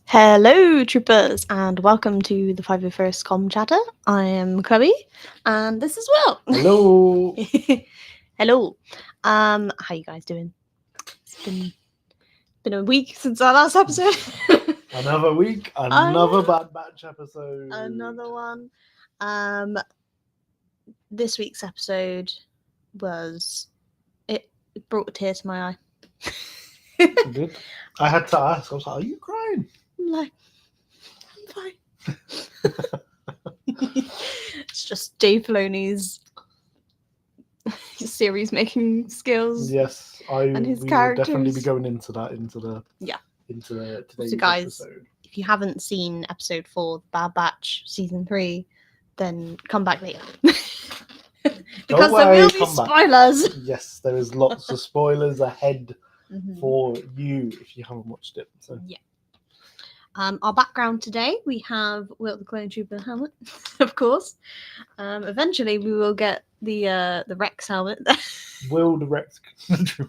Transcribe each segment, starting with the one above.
Hello, troopers, and welcome to the 501st Com Chatter. I am Chloe, and this is Will. Hello. Hello. How you guys doing? It's been a week since our last episode. Another week, another Bad Batch episode. Another one. This week's episode was it brought a tear to my eye. It did. I had to ask. I was like, "Are you crying?" I'm like, I'm fine. It's just Dave Filoni's series making skills. Yes, And his we will definitely characters. be going into that into the today's guys, episode. If you haven't seen episode 4, The Bad Batch season 3, then come back later. Because there will be spoilers. Yes, there is lots of spoilers ahead Mhm. for you if you haven't watched it. So Yeah. Our background today, we have Wilt the Clone Trooper helmet, of course. Eventually, we will get the Rex helmet. Will direct.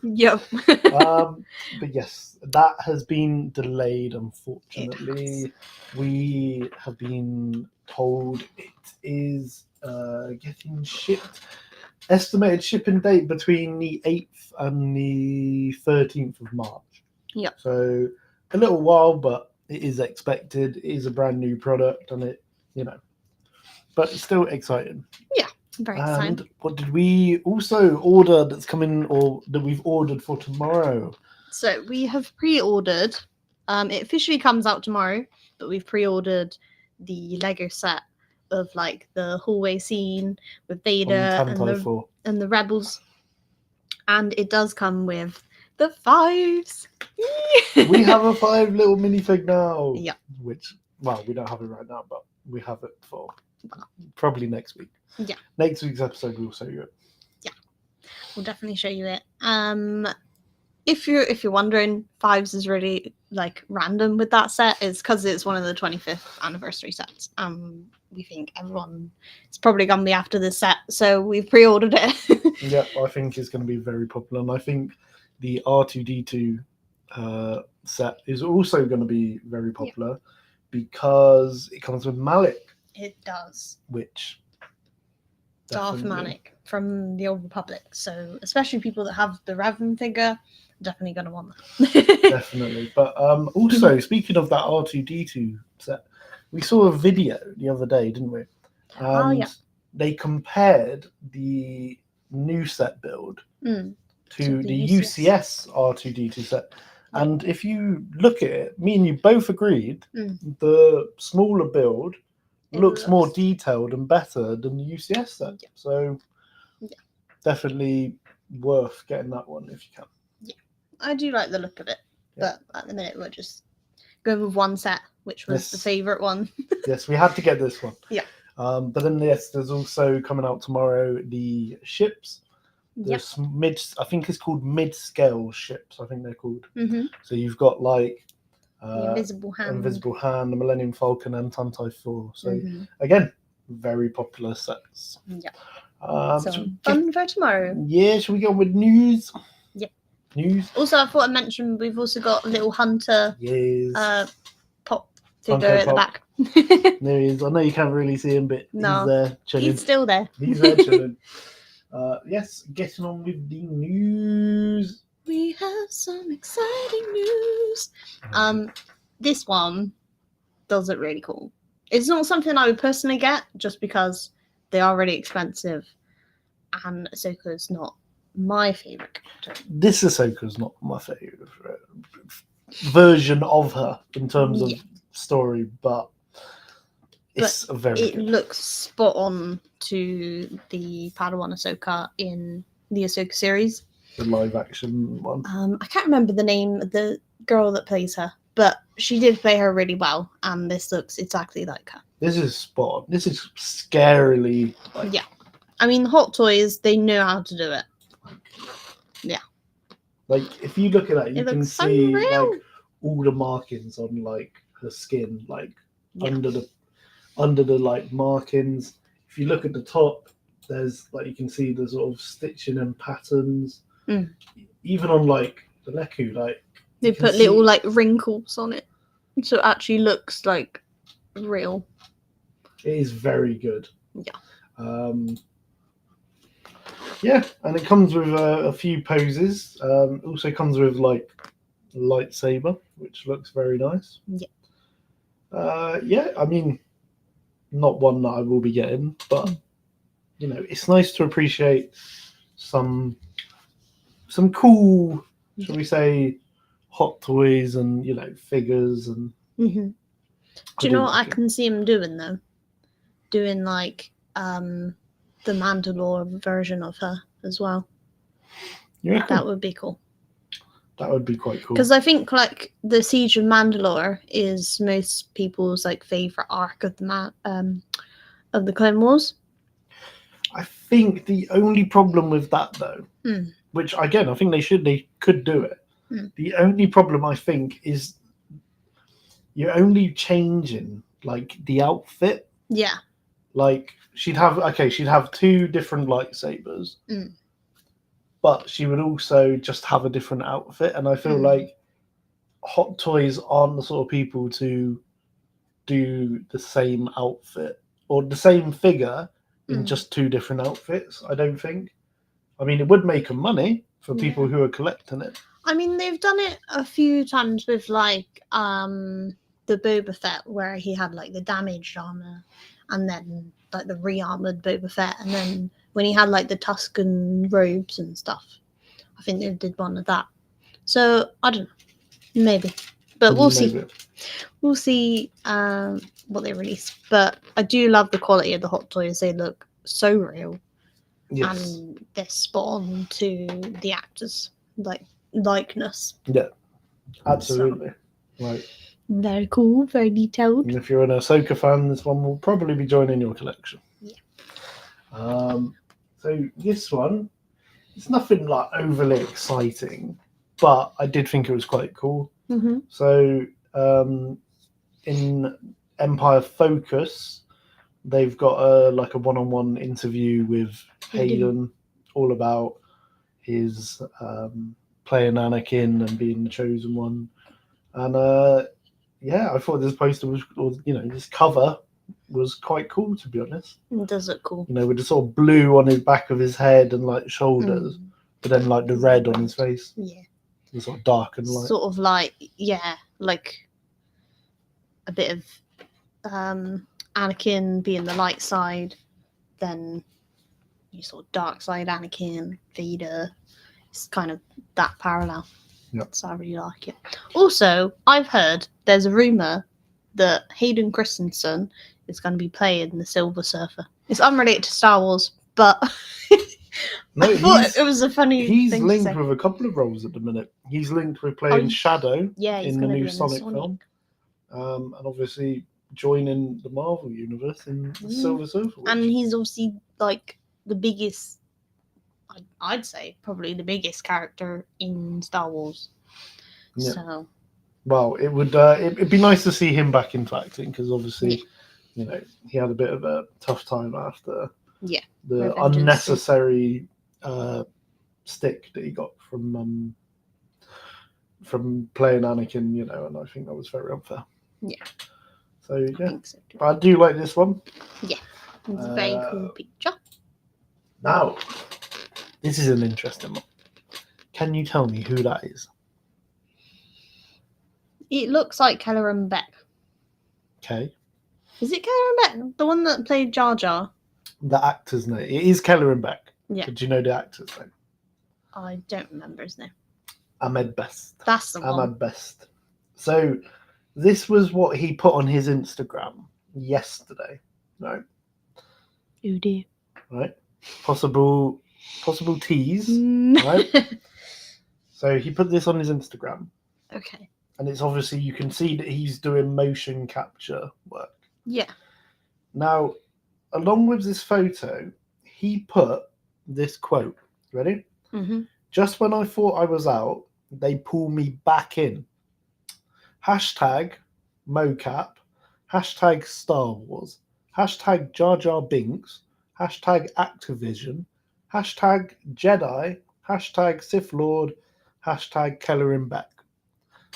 Yep. But yes, that has been delayed, unfortunately. We have been told it is getting shipped. Estimated shipping date between the 8th and the 13th of March. Yep. So a little while, but it is expected. It is a brand new product, and it, but it's still exciting. Very And exciting. what did we also order that's coming, or that we've ordered for tomorrow? So we have pre-ordered. It officially comes out tomorrow, but we've pre-ordered the Lego set of like the hallway scene with Vader and the rebels, and it does come with the 5s. We have a 5 little minifig now. Yeah. Which, well, we don't have it right now, but we have it for probably next week. Yeah. Next week's episode we'll show you it. Yeah. We'll definitely show you it. If you're wondering, 5s is really like random with that set, is because it's one of the 25th anniversary sets. We think everyone is probably gonna be after this set, so we've pre-ordered it. Yeah, I think it's going to be very popular, and I think the R2D2 set is also going to be very popular because it comes with Malik. It does. Which Darth Malik from the Old Republic. So especially people that have the Revan figure, definitely going to want that. Definitely. But also, speaking of that R2D2 set, we saw a video the other day, didn't we? And they compared the new set build to the UCS R2D2 set. And if you look at it, me and you both agreed the smaller build looks more detailed and better than the UCS set. Yeah. So definitely worth getting that one if you can. Yeah, I do like the look of it, but at the minute we're just going with one set, which was the favourite one. Yes, we had to get this one. Yeah. But then there's also coming out tomorrow the ships. I think it's called mid-scale ships. I think they're called. Mm-hmm. So you've got like the Invisible Hand, the Millennium Falcon, and Tantive 4. So again, very popular sets. Yeah. So fun for tomorrow. Yeah, should we go with news? Yep. News. Also, I thought I mentioned we've also got a little Hunter. Yes. Pop figure at the back. There he is. I know you can't really see him, but he's there chilling. He's still there. He's there chilling. Yes, getting on with the news. We have some exciting news. This one does look really cool. It's not something I would personally get just because they are really expensive, and Ahsoka's not my favourite character. This Ahsoka's not my favourite version of her in terms of story, but it's it looks spot on to the Padawan Ahsoka in the Ahsoka series. The live action one. I can't remember the name of the girl that plays her, but she did play her really well, and this looks exactly like her. This is spot on. This is scarily like... Yeah. I mean, Hot Toys, they know how to do it. Yeah. Like, if you look at that, you can see like all the markings on like her skin, like under the like markings. If you look at the top, there's like you can see the sort of stitching and patterns. Even on like the Leku, like they put little like wrinkles on it. So it actually looks like real. It is very good. Yeah. Yeah, and it comes with a few poses. Also comes with like lightsaber, which looks very nice. Yeah. Yeah, I mean, not one that I will be getting, but you know, it's nice to appreciate some cool, shall we say, hot toys and you know figures and. Mm-hmm. Do you know what I can see him doing though? Doing like the Mandalore version of her as well. Yeah, that would be cool. That would be quite cool. Because I think like the Siege of Mandalore is most people's like favorite arc of the Clone Wars. I think the only problem with that though, which again I think they could do it. The only problem I think is you're only changing like the outfit. Yeah. Like she'd have two different lightsabers, but she would also just have a different outfit. And I feel like Hot Toys aren't the sort of people to do the same outfit or the same figure in just two different outfits. I don't think. I mean, it would make them money for people who are collecting it. I mean, they've done it a few times with like the Boba Fett, where he had like the damaged armor, and then like the re-armored Boba Fett, and then when he had like the Tusken robes and stuff. I think they did one of that. So I don't know, maybe, but we'll see. We'll see what they release. But I do love the quality of the Hot Toys. They look so real, and they're spot on to the actors' likeness. Yeah, absolutely. Right. Very cool, very detailed. And if you're an Ahsoka fan, this one will probably be joining your collection. Yeah. So this one, it's nothing like overly exciting, but I did think it was quite cool. Mm-hmm. So in Empire Focus, they've got a one-on-one interview with Hayden, all about his playing Anakin and being the chosen one. And yeah, I thought this poster was, or you know, this cover was quite cool, to be honest. It does look cool. You know, with the sort of blue on his back of his head and like shoulders, but then like the red on his face. Yeah. The sort of dark and light. Sort of like, yeah, like a bit of Anakin being the light side, then you sort of dark side Anakin, Vader. It's kind of that parallel. Yep. So I really like it. Also, I've heard there's a rumor that Hayden Christensen is going to be playing the Silver Surfer. It's unrelated to Star Wars, but I thought it was a funny thing. He's linked with a couple of roles at the minute. He's linked with playing Shadow in the new Sonic film. And obviously joining the Marvel universe in the Silver Surfer. And he's obviously like the biggest, I'd say probably the biggest character in Star Wars. Yeah. So, well, it would it'd be nice to see him back into acting, because obviously, you know, he had a bit of a tough time after the unnecessary stick that he got from playing Anakin, you know, and I think that was very unfair. Yeah. So yeah, I do like this one. Yeah, it's a very cool picture. Now, this is an interesting one. Can you tell me who that is? It looks like Kelleran Beck. Okay. Is it Kelleran Beck? The one that played Jar Jar? The actor's name. It is Kelleran Beck. Yeah. But do you know the actor's name? I don't remember his name. Ahmed Best. That's the one. Ahmed Best. So this was what he put on his Instagram yesterday. Right? Oh dear. Right? Possible tease. Right? So he put this on his Instagram. Okay. And it's obviously, you can see that he's doing motion capture work. Yeah. Now, along with this photo, he put this quote. Ready? Mm-hmm. Just when I thought I was out, they pull me back in. Hashtag mocap. Hashtag Star Wars. Hashtag Jar Jar Binks. Hashtag Activision. Hashtag Jedi. Hashtag Sith Lord. Hashtag Kelleran Beck.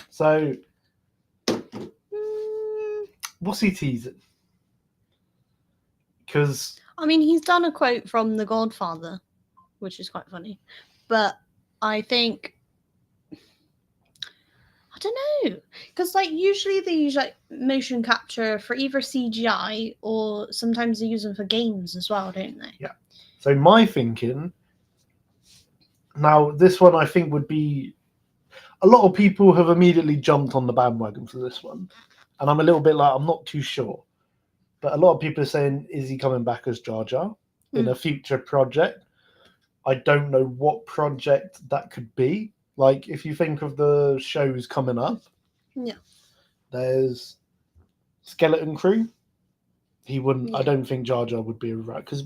So what's he teasing? Because I mean, he's done a quote from The Godfather, which is quite funny. But I think, I don't know, because like usually they use like motion capture for either CGI or sometimes they use them for games as well, don't they? Yeah. So my thinking, now this one I think would be, a lot of people have immediately jumped on the bandwagon for this one, and I'm a little bit like, I'm not too sure, but a lot of people are saying, is he coming back as Jar Jar in a future project? I don't know what project that could be. Like, if you think of the shows coming up, Yeah, there's Skeleton Crew. He wouldn't. Yeah. I don't think Jar Jar would be around, because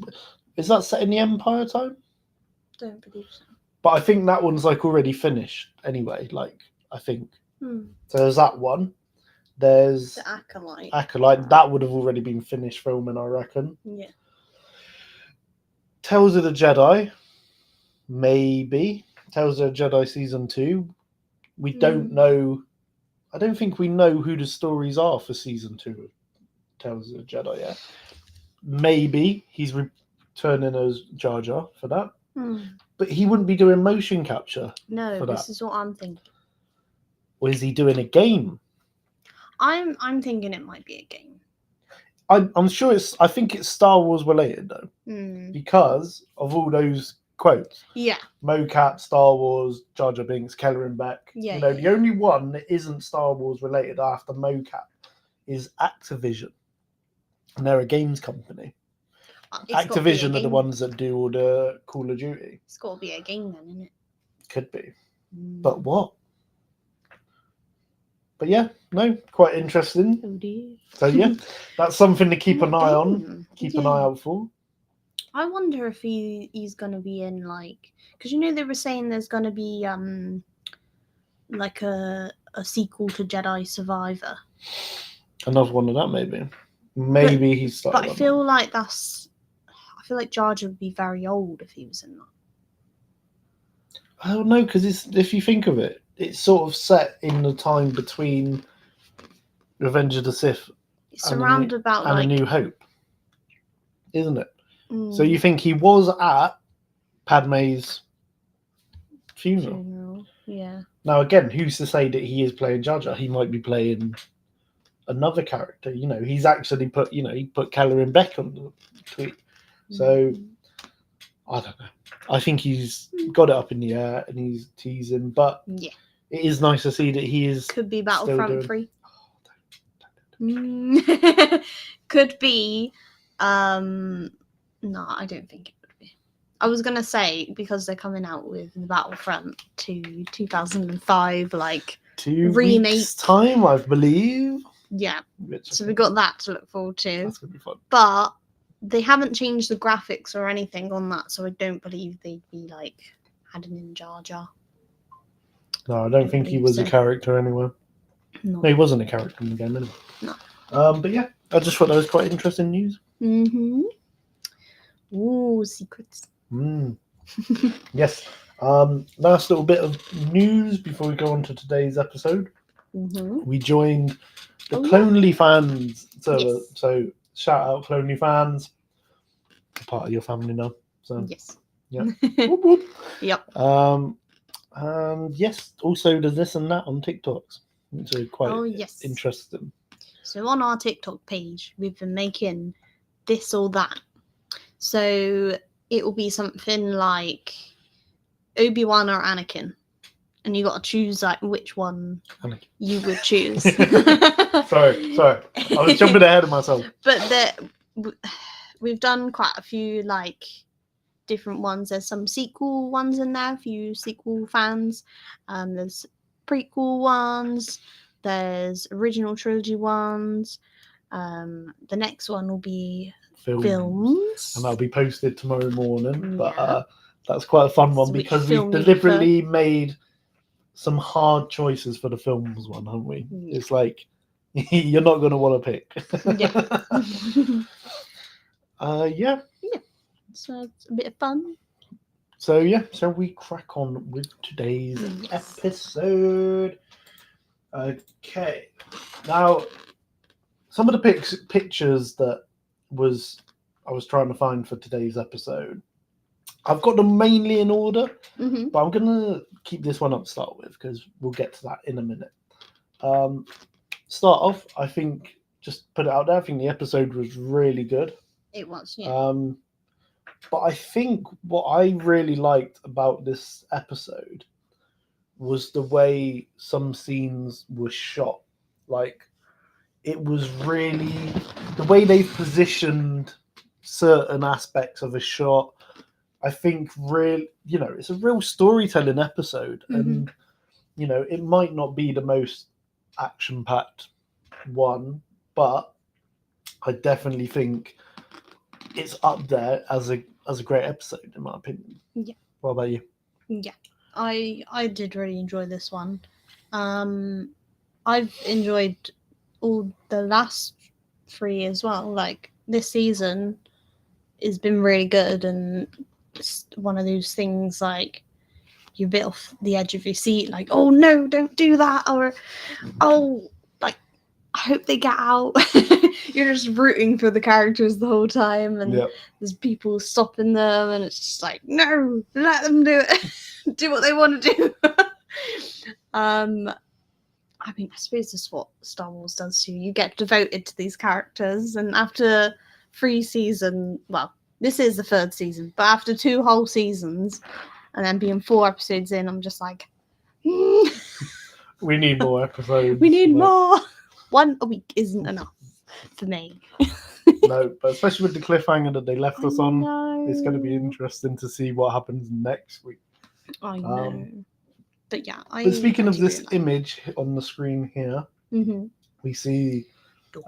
is that set in the Empire time? don't believe so. But I think that one's like already finished anyway. Like, I think so. There's that one. There's The Acolyte. Acolyte. That would have already been finished filming, I reckon. Yeah. Tales of the Jedi. Maybe Tales of the Jedi season 2. We don't know. I don't think we know who the stories are for season 2 of Tales of the Jedi yet. Maybe he's returning as Jar Jar for that, but he wouldn't be doing motion capture. No, for this that. is what I'm thinking. Or is he doing a game? I'm thinking it might be a game. I'm sure it's. I think it's Star Wars related though, because of all those quotes. Yeah. Mocap, Star Wars, Jar Jar Binks, Kelleran Beck. Yeah. The only one that isn't Star Wars related after Mocap is Activision, and they're a games company. Activision are the ones that do all the Call of Duty. It's got to be a game then, isn't it? Could be, but what? But yeah, no, quite interesting. Oh dear. So yeah, that's something to keep an eye on. Keep an eye out for. I wonder if he's gonna be in like, because they were saying there's gonna be like a sequel to Jedi Survivor. Another one of that maybe. Maybe he's started. But I feel like Jar Jar would be very old if he was in that. I don't know, because if you think of it, it's sort of set in the time between Revenge of the Sith It's around about and like A New Hope, isn't it? So you think he was at Padme's funeral? Yeah. Now again, who's to say that he is playing Jar Jar? He might be playing another character. He's actually put he put Kelleran Beck on the tweet. So I don't know. I think he's got it up in the air and he's teasing, but yeah, it is nice to see that he is. Could be Battlefront 3. Don't. Could be. No, I don't think it would be. I was gonna say because they're coming out with the Battlefront 2005 like 2 remake weeks time, I believe. Yeah. So we got that to look forward to. That's gonna be fun. But they haven't changed the graphics or anything on that, so I don't believe they'd be like adding in Jar Jar. No, I don't think he was a character anywhere. No, he wasn't a character in the game anyway. No. But yeah, I just thought that was quite interesting news. Ooh, secrets. Yes. Last little bit of news before we go on to today's episode. We joined the Clonely fans server. Yes. So shout out Clonely fans. Part of your family now. So yes. Yeah. Whoop, whoop. Yep. And yes, also there's this and that on TikToks. So quite interesting. So on our TikTok page, we've been making this or that. So it will be something like Obi-Wan or Anakin. And you got to choose like which one you would choose. Sorry. I was jumping ahead of myself. But we've done quite a few like different ones. There's some sequel ones in there, a few sequel fans. There's prequel ones. There's original trilogy ones. The next one will be films. And that'll be posted tomorrow morning. But that's quite a fun one because we've deliberately made some hard choices for the films one, haven't we? Yeah. It's like you're not going to want to pick. Yeah. So it's a bit of fun. So yeah, so we crack on with today's episode. Okay. Now, some of the pictures that I was trying to find for today's episode, I've got them mainly in order, but I'm going to keep this one up to start with because we'll get to that in a minute. Start off, I think, just put it out there, I think the episode was really good. It was, yeah. But I think what I really liked about this episode was the way some scenes were shot. Like, it was really the way they've positioned certain aspects of a shot. I think it's a real storytelling episode, and it might not be the most action-packed one, but I definitely think it's up there as a great episode, in my opinion. Yeah. What about you? Yeah, I did really enjoy this one. I've enjoyed all the last 3 as well. Like, this season has been really good, and it's one of those things like you're a bit off the edge of your seat, like, oh no, don't do that, or oh, like, I hope they get out. You're just rooting for the characters the whole time, and there's people stopping them, and it's just like, no, let them do it. Do what they want to do. I mean, I suppose that's what Star Wars does too. You get devoted to these characters, and after 3 seasons, well, this is the 3rd season, but after 2 whole seasons, and then being 4 episodes in, I'm just like, we need more episodes. We need more. 1 a week isn't enough for me. No, but especially with the cliffhanger that they left us on, it's going to be interesting to see what happens next week. I know. But yeah, but speaking of this image on the screen here, we see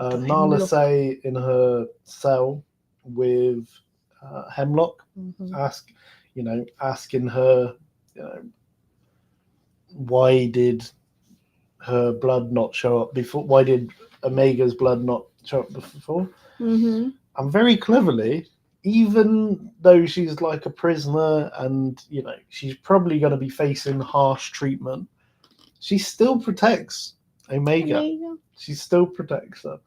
Nala Se in her cell with Hemlock, asking her, why did her blood not show up before? Why did Omega's blood not show up before? And very cleverly, even though she's like a prisoner and she's probably going to be facing harsh treatment, she still protects Omega. She still protects her.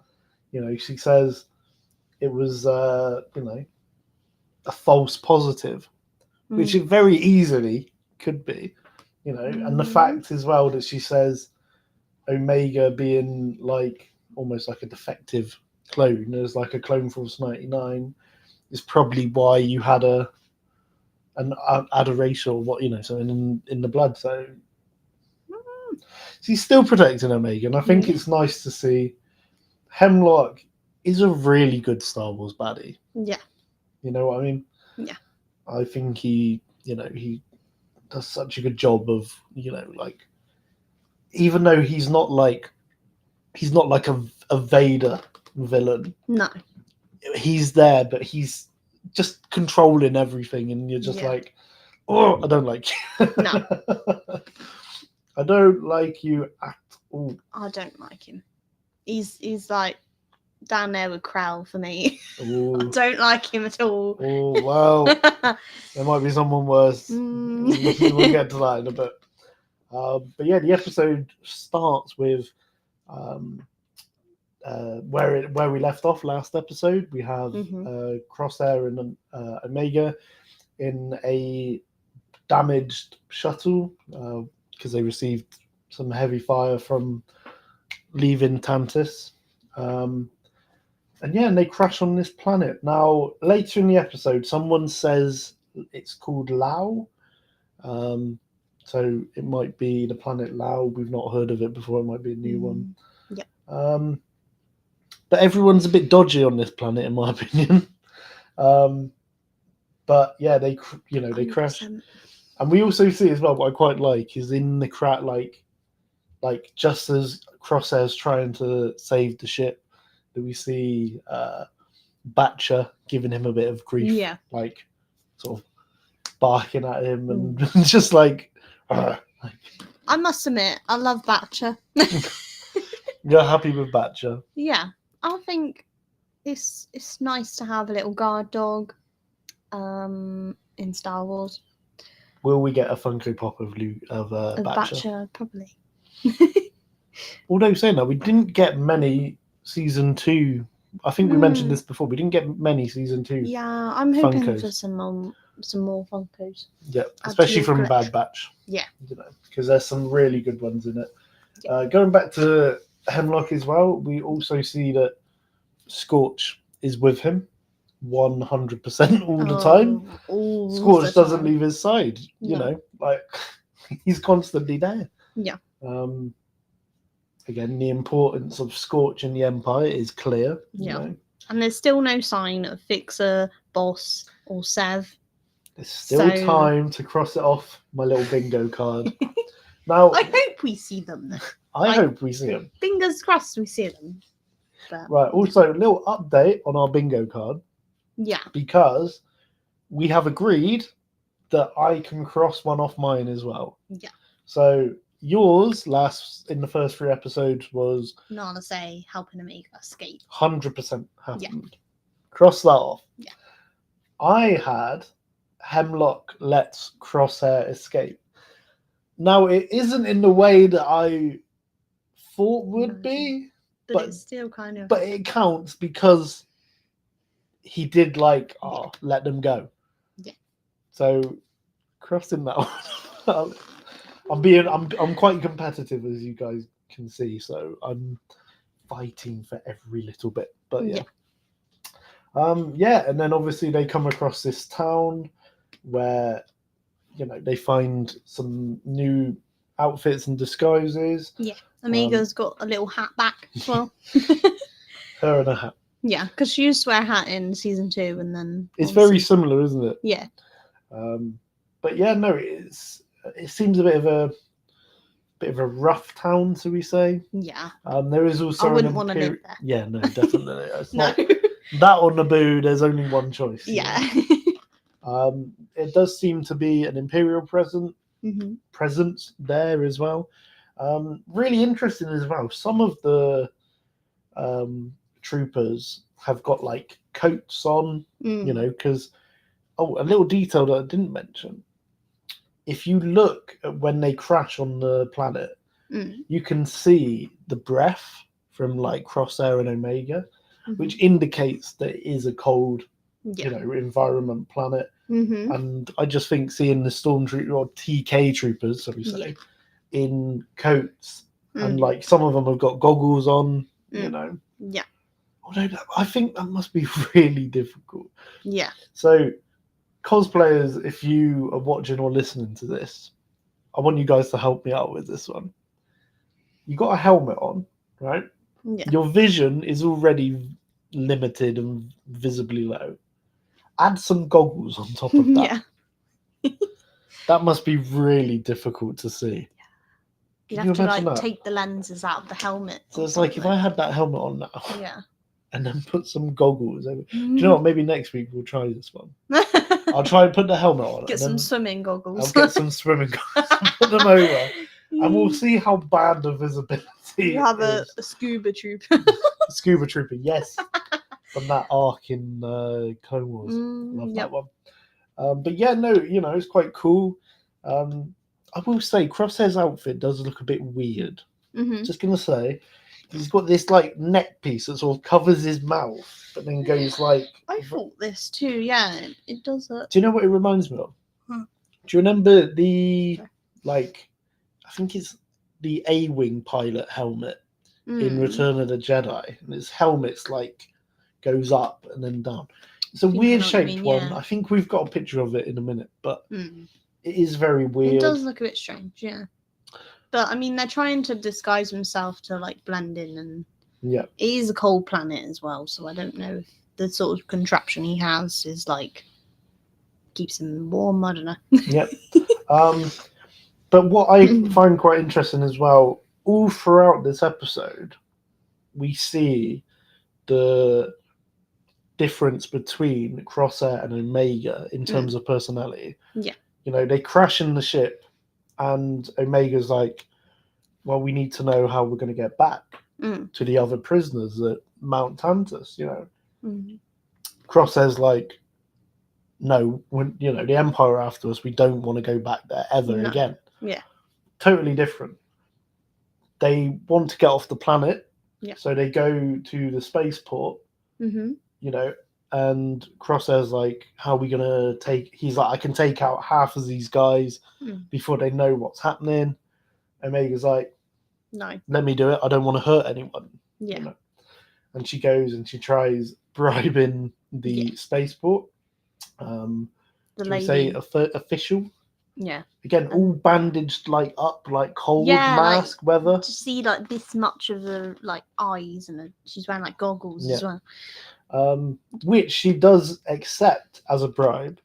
She says it was a false positive, which it very easily could be. And the fact as well that she says Omega being like almost like a defective clone, there's like a clone Force 99, is probably why you had an adoration, something in the blood. So she's still protecting Omega, and I think it's nice to see. Hemlock is a really good Star Wars baddie. Yeah. You know what I mean? Yeah. I think he does such a good job of, like, even though he's not like a Vader villain. No. He's there, but he's just controlling everything, and you're just like, oh, I don't like you. No. I don't like you at all. I don't like him. He's like down there with Krell for me. I don't like him at all. Oh, well, there might be someone worse. We'll get to that in a bit. But yeah, the episode starts with where we left off last episode. We have Crosshair and Omega in a damaged shuttle because they received some heavy fire from leaving Tantis. And they crash on this planet. Now, later in the episode, someone says it's called Lao. So it might be the planet Lao. We've not heard of it before. It might be a new one. Yeah. But everyone's a bit dodgy on this planet, in my opinion. But yeah, they crash. And we also see as well, what I quite like is in the crack, like just as Crosshair's trying to save the ship, that we see Batcher giving him a bit of grief. Yeah. Like, sort of barking at him and just like... I must admit, I love Batcher. You're happy with Batcher? Yeah. I think it's nice to have a little guard dog in Star Wars. Will we get a Funko Pop of Batcher? Batcher, probably. Although saying that, we didn't get many season 2. I think we mentioned this before. We didn't get many season 2. Yeah, I'm hoping Funkos. for some more Funkos. Yeah, especially from collection. Bad Batch. Yeah. Because there's some really good ones in it. Yeah. Going back to Hemlock as well, we also see that Scorch is with him 100% all the time. Scorch doesn't leave his side, you know, like he's constantly there. Yeah. Again, the importance of Scorch in the Empire is clear. Yeah. You know? And there's still no sign of Fixer, Boss, or Sev. There's still time to cross it off my little bingo card. Now, I hope we see them. I hope we see them. Fingers crossed we see them. But, right. Also, a little update on our bingo card. Yeah. Because we have agreed that I can cross one off mine as well. Yeah. So yours in the first 3 episodes was Nala say helping to make escape. 100% happened. Yeah. Cross that off. Yeah. I had Hemlock lets Crosshair escape. Now it isn't in the way that I thought would be, but it's still kind of. But it counts because he did let them go. Yeah. So crossing that one. I'm quite competitive, as you guys can see, so I'm fighting for every little bit. But yeah. And then obviously they come across this town where, you know, they find some new outfits and disguises. Yeah. Omega's got a little hat back as well. Her and a hat. Yeah, because she used to wear a hat in season 2, and then it's very similar, isn't it? Yeah. But yeah, no, it seems a bit of a rough town, shall we say? Yeah. There is also I wouldn't want to live there. Yeah, no, definitely. It's No. not that or Naboo. There's only one choice. Yeah. It does seem to be an Imperial presence there as well. Really interesting as well. Some of the troopers have got like coats on, you know, because a little detail that I didn't mention. If you look at when they crash on the planet, you can see the breath from like Crosshair and Omega, which indicates that it is a cold, you know, environment planet. And I just think seeing the Stormtrooper or TK troopers, so we say, in coats, and like some of them have got goggles on, you know. Yeah. Although I think that must be really difficult. Yeah. So, cosplayers, if you are watching or listening to this, I want you guys to help me out with this one. You got a helmet on, right? Yeah. Your vision is already limited and visibly low. Add some goggles on top of that. Yeah. That must be really difficult to see. You'd have to like take the lenses out of the helmet. So it's like if I had that helmet on now. Yeah. And then put some goggles over. Do you know what? Maybe next week we'll try this one. I'll try and put the helmet on. Get some swimming goggles. I'll get some swimming goggles and put them over. And we'll see how bad the visibility You have a scuba trooper. Scuba trooper, yes. From that arc in Clone Wars. Love that one. But yeah, no, you know, it's quite cool. I will say Crosshair's outfit does look a bit weird. Just going to say. He's got this like neck piece that sort of covers his mouth, but then goes like. I thought this too. Yeah, it does. Do you know what it reminds me of? Do you remember the I think it's the A-wing pilot helmet in Return of the Jedi, and his helmet's like goes up and then down. It's a weird shaped one. Yeah. I think we've got a picture of it in a minute, but it is very weird. It does look a bit strange, yeah. But I mean, they're trying to disguise themselves to like blend in, and it is a cold planet as well. So I don't know if the sort of contraption he has is like keeps him warm. I don't know. Yep. But what I find quite interesting as well, all throughout this episode, we see the difference between Crosshair and Omega in terms of personality. Yeah. You know, they crash in the ship. And Omega's like, well, we need to know how we're going to get back to the other prisoners at Mount Tantus, you know. Crosshair's like, no, you know, the Empire are after us. We don't want to go back there ever again. Yeah. Totally different. They want to get off the planet Yeah. So they go to the spaceport, Mm-hmm. you know, and Crosshair's like, how are we going to take... He's like, I can take out half of these guys before they know what's happening. Omega's like, no, let me do it. I don't want to hurt anyone. Yeah. You know? And she goes and she tries bribing the spaceport. The Can we say official? Yeah. Again, all bandaged like up, like cold Yeah, mask weather. To see like this much of the like eyes, and she's wearing like goggles as well. Which she does accept as a bribe.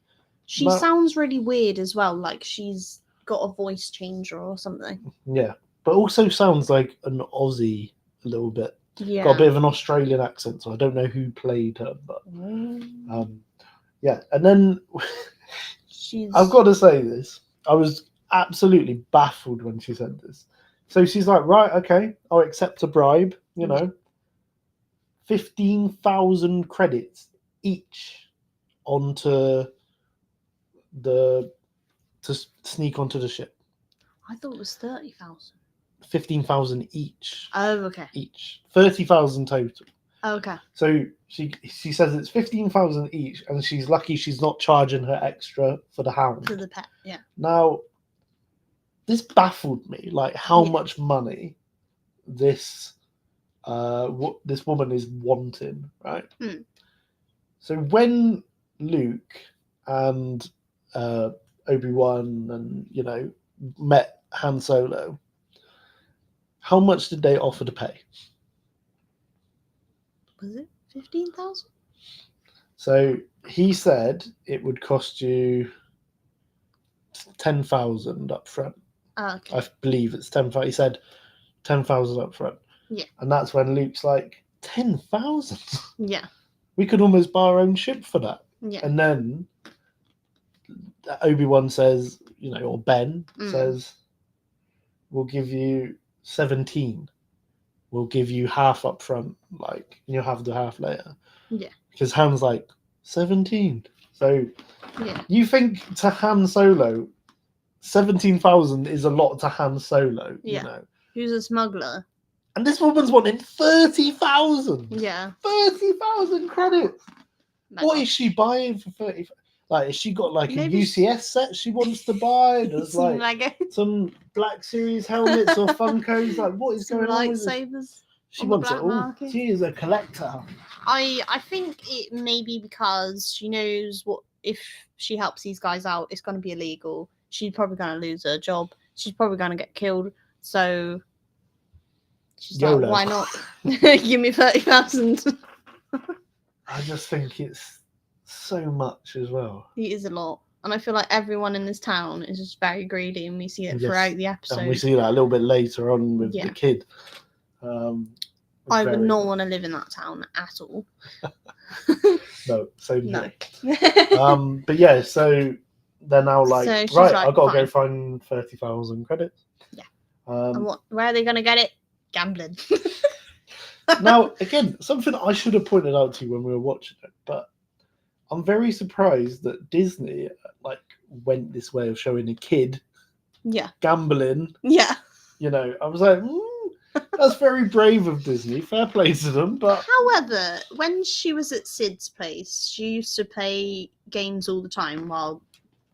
She sounds really weird as well, like she's got a voice changer or something. Yeah, but also sounds like an Aussie a little bit. Yeah. Got a bit of an Australian accent, so I don't know who played her, but yeah. And then I've got to say this. I was absolutely baffled when she said this. So she's like, right, okay, I'll accept a bribe, you know. 15,000 credits each to sneak onto the ship. I thought it was 30,000. 15,000 each. Oh, okay. Each. 30,000 total. Okay. So she says it's 15,000 each, and she's lucky she's not charging her extra for the hound. For the pet, yeah. Now, this baffled me, like how much money this this woman is wanting, right? So when Luke and Obi-Wan and, you know, met Han Solo, how much did they offer to pay? Was it 15,000? So he said it would cost you 10,000 up front. Okay. I believe it's 10,000. He said 10,000 up front. Yeah. And that's when Luke's like, 10,000? Yeah. We could almost buy our own ship for that. Yeah. And then Obi-Wan says, you know, or Ben says, we'll give you 17. We'll give you half up front, like, you'll have the half later. Yeah. Because Han's like, 17. So yeah. You think to Han Solo, 17,000 is a lot to Han Solo, you know? Who's a smuggler? And this woman's wanting 30,000. Yeah. 30,000 credits. What is she buying for 30,000? Like, has she got like a UCS set she wants to buy? There's like some Black Series helmets or Funkos. Like, what is going on with this? Lightsabers. She wants it all. Market. She is a collector. I think it may be because she knows what if she helps these guys out, it's going to be illegal. She's probably going to lose her job. She's probably going to get killed. So she's YOLO. Like, why not? Give me 30,000. I just think it's so much as well. It is a lot. And I feel like everyone in this town is just very greedy, and we see it throughout the episode. And we see that a little bit later on with the kid. I would not want to live in that town at all. No, so no. But yeah, so they're now like, right, like, I've got to go find 30,000 credits. Yeah. And where are they going to get it? Gambling. Now, again, something I should have pointed out to you when we were watching it, but I'm very surprised that Disney like went this way of showing a kid gambling. Yeah. You know, I was like, that's very brave of Disney. Fair play to them. But however, when she was at Sid's place, she used to play games all the time while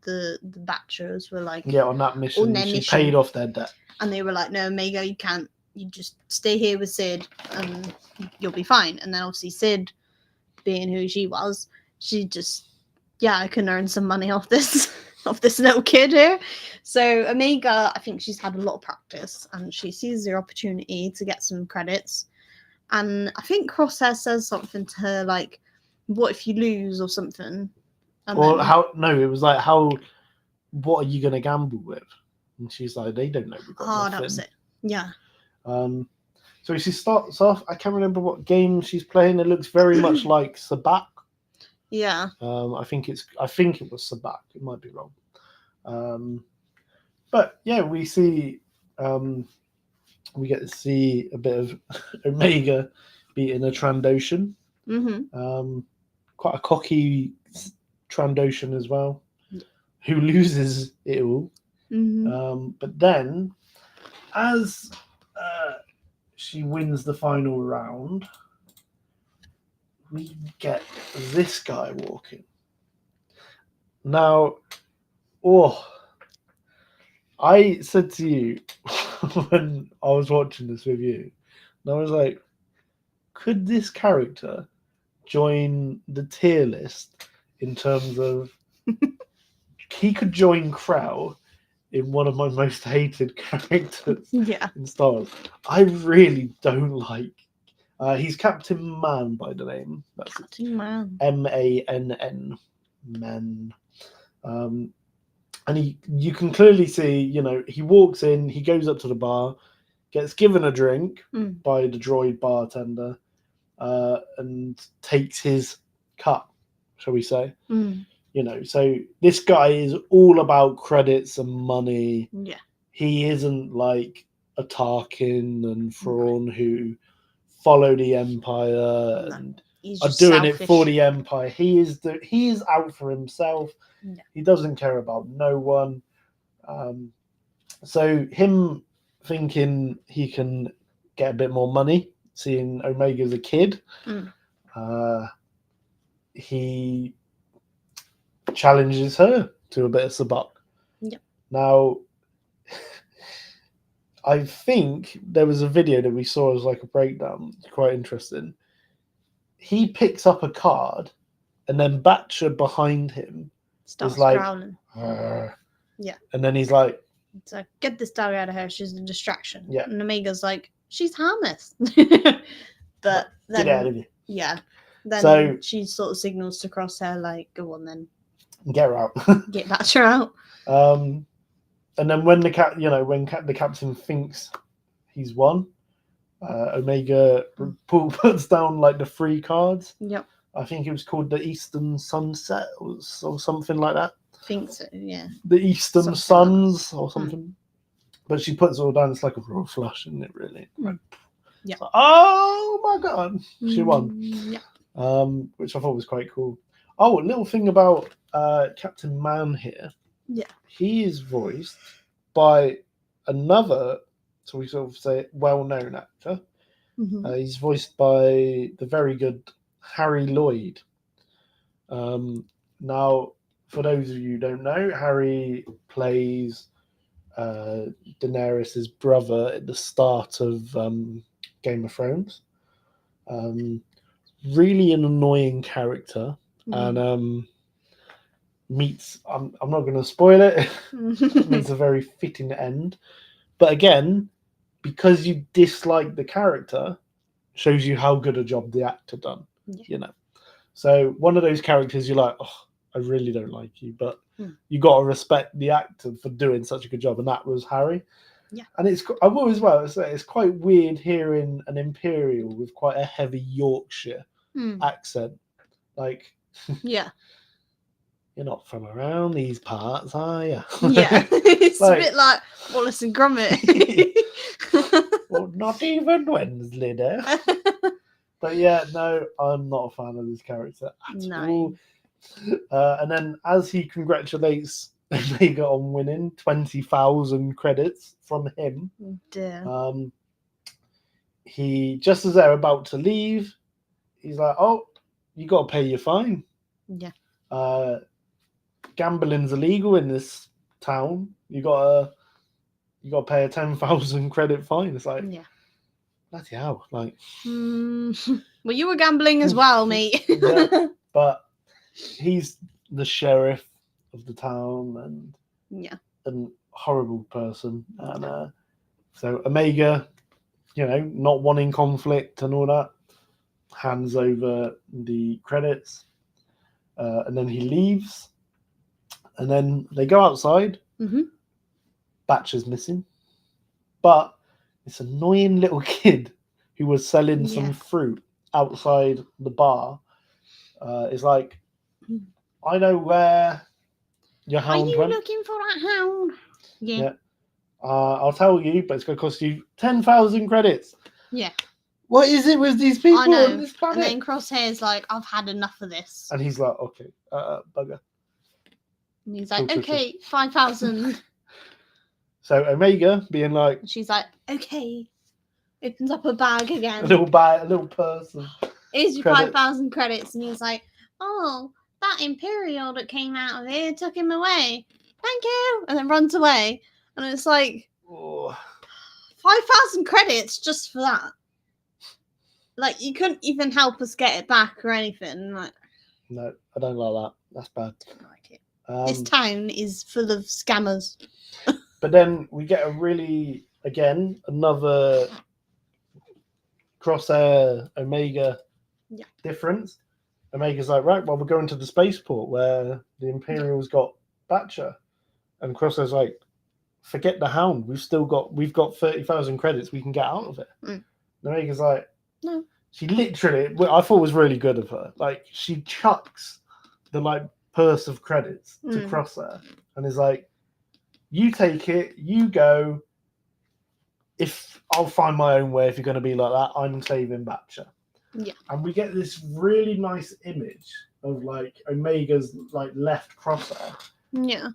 the bachelors were like on that mission. She paid off their debt. And they were like, no, Omega, you can't. You just stay here with Sid and you'll be fine. And then obviously Sid, being who she was, she just, I can earn some money off this little kid here. So Omega, I think she's had a lot of practice and she sees the opportunity to get some credits. And I think Crosshair says something to her like, what if you lose or something? And it was like, what are you going to gamble with? And she's like, they don't know. That was it. Yeah. So she starts off, I can't remember what game she's playing. It looks very much like Sabacc. Yeah. I think it was Sabacc. It might be wrong. But yeah, we see we get to see a bit of Omega beating a Trandoshan. Mm-hmm. Quite a cocky Trandoshan as well, who loses it all. Mm-hmm. But then, as she wins the final round, we get this guy walking. Now, I said to you when I was watching this with you, and I was like, could this character join the tier list in terms of he could join Crow in one of my most hated characters in Star Wars. I really don't like. He's Captain Man by the name. That's Captain Man. MANN. Man. And you can clearly see, he walks in, he goes up to the bar, gets given a drink by the droid bartender, and takes his cut, shall we say. So this guy is all about credits and money. Yeah. He isn't like a Tarkin and Thrawn who follow the Empire and are doing it for the Empire. He is out for himself. Yeah. He doesn't care about no one. So him thinking he can get a bit more money, seeing Omega's a kid, he challenges her to a bit of sabacc. Yeah. Now, I think there was a video that we saw as like a breakdown. It's quite interesting. He picks up a card, and then Batcher behind him starts is like, growling. Yeah. And then he's like, so get this dog out of her. She's a distraction. Yeah. And Omega's like, she's harmless. But then, get out of here. Yeah. Then she sort of signals to Crosshair, like, go on then. Get her out. Get Batcher out. And then when the captain thinks he's won, Omega puts down like the 3 cards. Yep. I think it was called the Eastern Sunset or something like that. I think so, yeah. The Eastern Suns or something. But she puts it all down. It's like a royal flush, isn't it, really? Yeah. Like, oh my God. She won. Yeah. Which I thought was quite cool. Oh, a little thing about Captain Man here. Yeah. He is voiced by another, so we sort of say, well-known actor. He's voiced by the very good Harry Lloyd. Now, for those of you who don't know, Harry plays Daenerys' brother at the start of Game of Thrones. Really an annoying character, and meets, I'm not going to spoil it, meets a very fitting end. But again, because you dislike the character, shows you how good a job the actor done. So one of those characters you're like, oh, I really don't like you, but you got to respect the actor for doing such a good job, and that was Harry. Yeah. And I will as well say it's quite weird hearing an Imperial with quite a heavy Yorkshire accent. Like, yeah, you're not from around these parts, are you? Yeah, it's like, a bit like Wallace and Gromit. Well, not even Wednesday there. But yeah, no, I'm not a fan of this character at all. And then as he congratulates Omega on winning 20,000 credits from him, he, just as they're about to leave, he's like, oh, you got to pay your fine. Yeah. Gambling's illegal in this town. You got to pay a 10,000 credit fine. It's like, bloody hell, like. Well, you were gambling as well, mate. Yeah, but he's the sheriff of the town and horrible person, and so Omega, not wanting conflict and all that, hands over the credits, and then he leaves, and then they go outside. Batcher's missing, but this annoying little kid who was selling some fruit outside the bar is like, I know where your hound went. Are you looking for that hound? Yeah. I'll tell you, but it's going to cost you 10,000 credits. Yeah. What is it with these people on this planet? And then Crosshair's like, I've had enough of this. And he's like, okay, bugger. And he's like, okay, 5,000. So Omega being like... And she's like, okay. Opens up a bag again. A little bag, a little purse. Here's your 5,000 credits, and he's like, "Oh, that Imperial that came out of here took him away. Thank you," and then runs away. And it's like, 5,000 credits just for that. Like, you couldn't even help us get it back or anything. Like, no, I don't like that. That's bad. I don't like it. This town is full of scammers. But then we get another Crosshair Omega difference. Omega's like, right, well, we're going to the spaceport where the Imperial's got Batcher. And Crosshair's like, forget the Hound. We've got 30,000 credits. We can get out of it. And Omega's like, no. She literally, I thought was really good of her. Like, she chucks the purse of credits to Crosshair and is like, you take it, you go. If I'll find my own way, if you're going to be like that, I'm saving Batcher. Yeah. And we get this really nice image of Omega's left Crosshair. Yeah.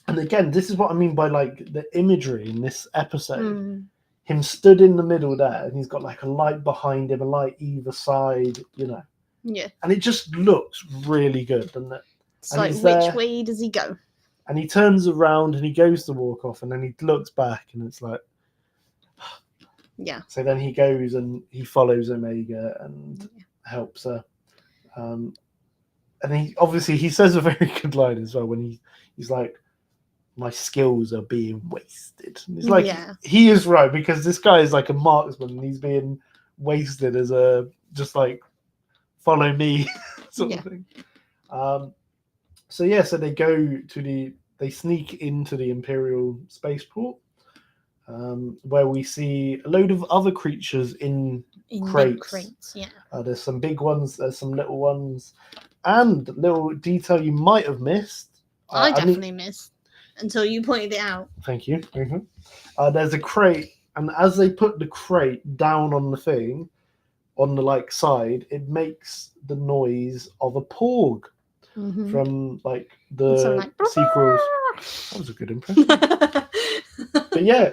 And again, this is what I mean by the imagery in this episode. Him stood in the middle there, and he's got a light behind him, a light either side, Yeah. And it just looks really good, doesn't it? It's which way does he go? And he turns around and he goes to walk off, and then he looks back, and it's like, yeah. So then he goes and he follows Omega and helps her. And he says a very good line as well when he's like, my skills are being wasted. And it's he is right, because this guy is a marksman and he's being wasted as just follow me sort of thing. So they sneak into the Imperial spaceport, where we see a load of other creatures in crates. There's some big ones, there's some little ones, and little detail you might have missed. I definitely missed until you pointed it out. Thank you. There's a crate, and as they put the crate down on the thing, on the side, it makes the noise of a porg from the sequels. That was a good impression. But yeah,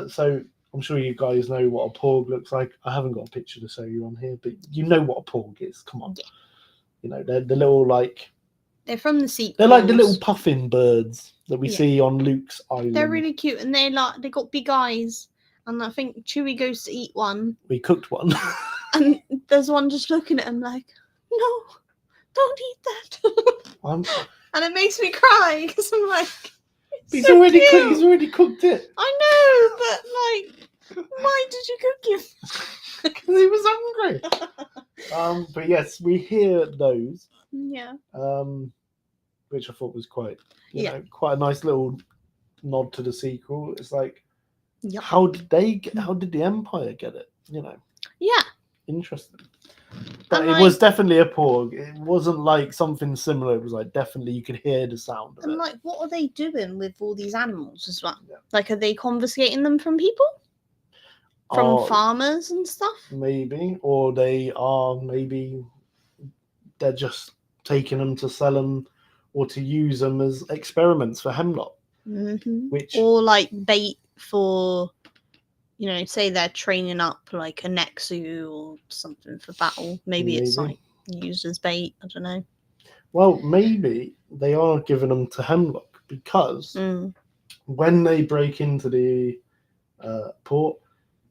so I'm sure you guys know what a porg looks like. I haven't got a picture to show you on here, but you know what a porg is. Come on. Yeah. They're the little they're from the sequels. They're the little puffin birds that we see on Luke's island. They're really cute, and they got big eyes. And I think Chewie goes to eat one. We cooked one. And there's one just looking at him like, no, don't eat that. And it makes me cry because I'm like, he's already cooked it. I know, but why did you cook it? Because he was hungry. But yes, we hear those. Yeah. Which I thought was quite a nice little nod to the sequel. It's how did the Empire get it? Yeah. Interesting. But it was definitely a porg. It wasn't something similar. It was definitely you could hear the sound of it. And what are they doing with all these animals as well? Yeah. Are they confiscating them from people? From farmers and stuff? Maybe. Or they're just taking them to sell them or to use them as experiments for Hemlock. Or bait for, say they're training up a Nexu or something for battle. Maybe it's used as bait. I don't know. Well, maybe they are giving them to Hemlock because when they break into the port,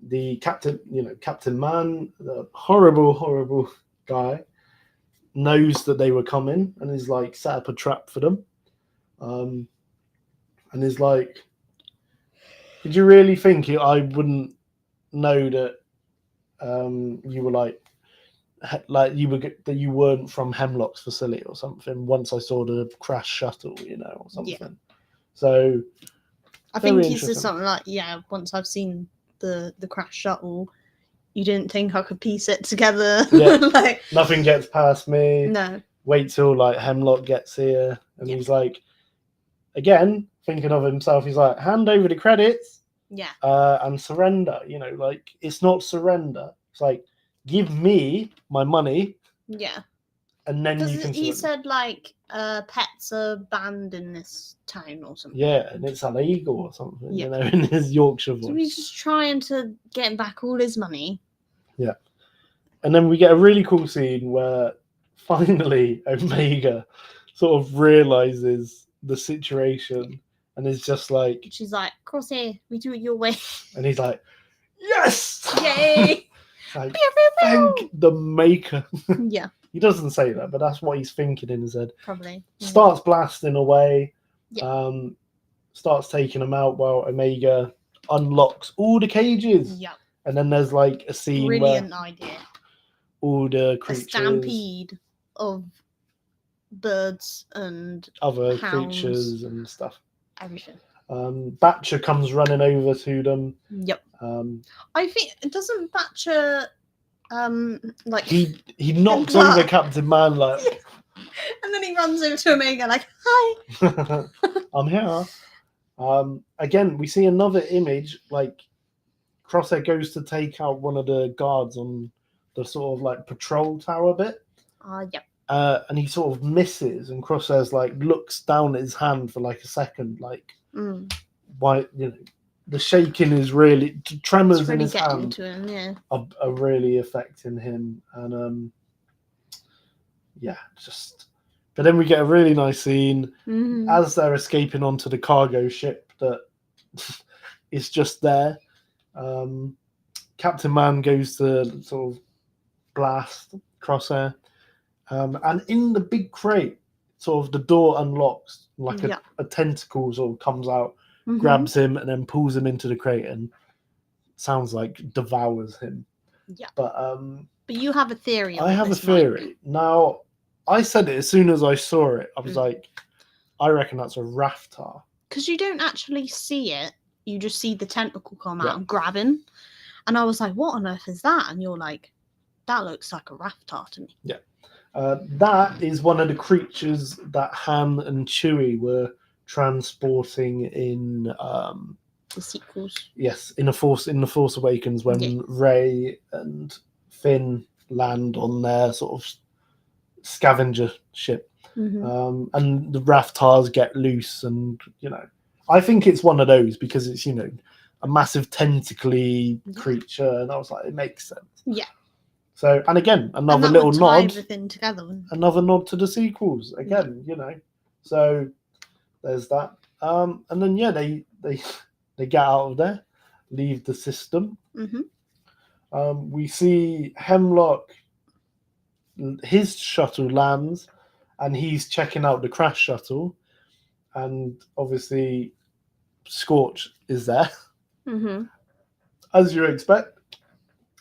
the captain, Captain Man, the horrible guy, knows that they were coming and is set up a trap for them. And is did you really think I wouldn't know that you were that you weren't from Hemlock's facility or something once I saw the crash shuttle, or something. Yeah. So I think he said something once I've seen the crash shuttle, you didn't think I could piece it together. Yeah. Nothing gets past me. No. Wait till Hemlock gets here. And he's again, thinking of himself, he's hand over the credits. Yeah. And surrender. It's not surrender. It's give me my money. Yeah. and then you can. He said like pets are banned in this town or something. Yeah, and it's illegal or something. You know, in his Yorkshire voice. So he's just trying to get back all his money. Yeah, and then we get a really cool scene where finally Omega sort of realizes the situation and is just like, she's like, Crosshair, we do it your way. And he's like, yes! Yay! Like, thank the maker. Yeah. He doesn't say that, but that's what he's thinking in his head. Probably. Yeah. Starts blasting away. Yeah. Starts taking them out while Omega unlocks all the cages. Yeah. And then there's like a scene Brilliant where idea. all the creatures, a stampede of birds and other hounds, creatures and stuff. Everything. Batcher comes running over to them. Yep. I think doesn't Batcher like he knocks over Captain Man like and then he runs over to Omega like, hi. I'm here. Again, we see another image like Crosshair goes to take out one of the guards on the sort of like patrol tower bit. Yep. And he sort of misses, and Crosshair's like looks down at his hand for like a second, like why, you know, the shaking is really tremors in his hand to him, yeah. are really affecting him, and but then we get a really nice scene as they're escaping onto the cargo ship that is just there. Captain Man goes to sort of blast Crosshair, and in the big crate, sort of the door unlocks, like a tentacle sort of comes out, grabs him, and then pulls him into the crate, and sounds like devours him. Yeah. But you have a theory. I have a theory. Now, I said it as soon as I saw it. I was like, I reckon that's a Raftar. Because you don't actually see it. You just see the tentacle come out and grab him. And I was like, what on earth is that? And you're like, that looks like a Raftar to me. Yeah. That is one of the creatures that Han and Chewie were transporting in the sequels. Yes, in the Force Awakens when Rey and Finn land on their sort of scavenger ship, and the Raftars get loose, and you know, I think it's one of those because it's, you know, a massive tentacly creature, and I was like, it makes sense. Yeah. So, and again, another little nod. Everything together. Another nod to the sequels again, you know. So there's that. And then they get out of there, leave the system. We see Hemlock. His shuttle lands, and he's checking out the crash shuttle, and obviously Scorch is there, as you expect,